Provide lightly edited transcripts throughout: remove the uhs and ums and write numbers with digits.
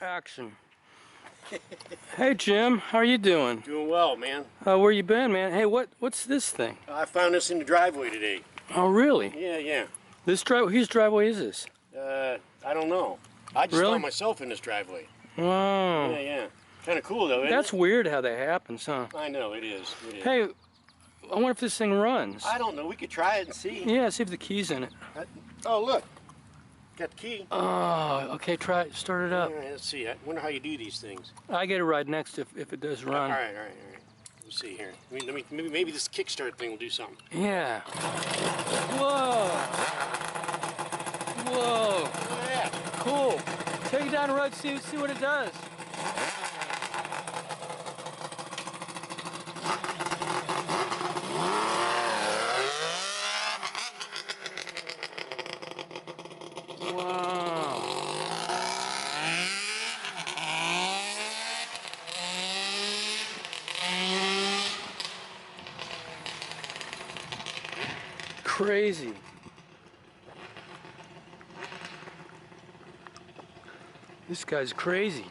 Action. Hey Jim, how are you doing? Doing well, man. Where you been, man? Hey, what's this thing? I found this in the driveway today. Oh, really? Yeah. This driveway? Whose driveway is this? I don't know. I just Really? found myself in this driveway. Wow. Yeah. Kind of cool, though, isn't That's it? weird how that happens, huh? I know, it is. Hey, I wonder if this thing runs. I don't know. We could try it and see. Yeah, see if the key's in it. Oh, look. Got the key. Oh, okay, try it. Start it up. All right, let's see. I wonder how you do these things. I get it right next if it does run. All right. Let's see here. Maybe this kickstart thing will do something. Yeah. Whoa. Whoa. Yeah. Cool. Take it down the road, see what it does. Wow. Crazy. This guy's crazy.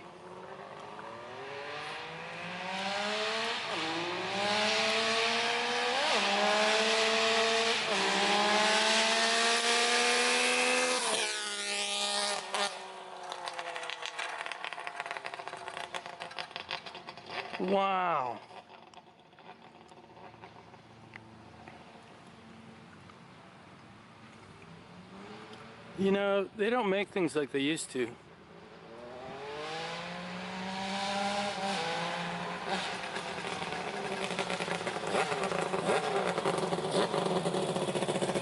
Wow. You know, they don't make things like they used to.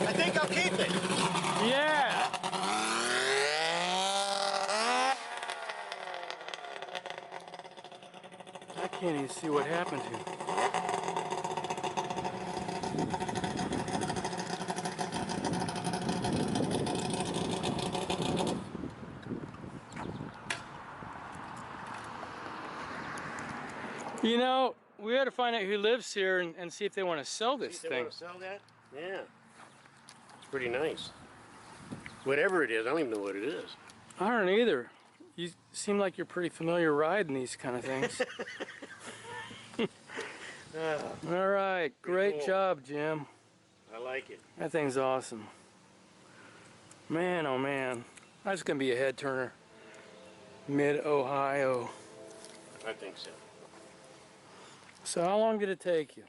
I think I'll keep it. Yeah. I can't even see what happened here. You know, we ought to find out who lives here and see if they want to sell this They thing. want to sell that? Yeah. It's pretty nice. Whatever it is, I don't even know what it is. I don't either. You seem like you're pretty familiar riding these kind of things. All right, great cool. job, Jim. I like it. That thing's awesome. Man, oh man. That's going to be a head turner. Mid-Ohio. I think so. So how long did it take you?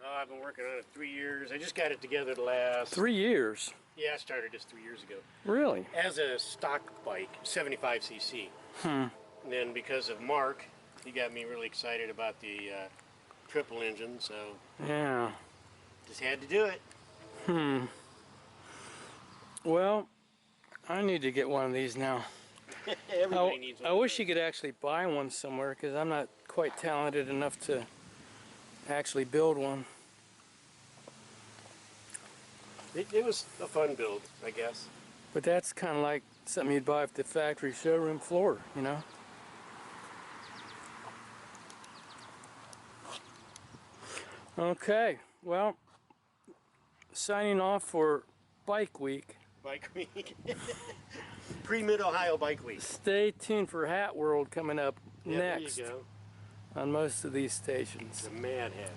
Oh, I've been working on it 3 years. I just got it together the last... 3 years? Yeah, I started this 3 years ago. Really? As a stock bike, 75cc. Hmm. And then because of Mark, he got me really excited about the triple engine, so Yeah. just had to do it. Hmm. Well, I need to get one of these now. Everybody needs one. I wish you could actually buy one somewhere because I'm not quite talented enough to actually build one. It was a fun build, I guess. But that's kind of like something you'd buy off the factory showroom floor, you know? Okay, well, signing off for Bike Week. Bike Week. Pre-Mid-Ohio Bike Week. Stay tuned for Hat World coming up Yeah, next there you go. on most of these stations. The Mad Hatter.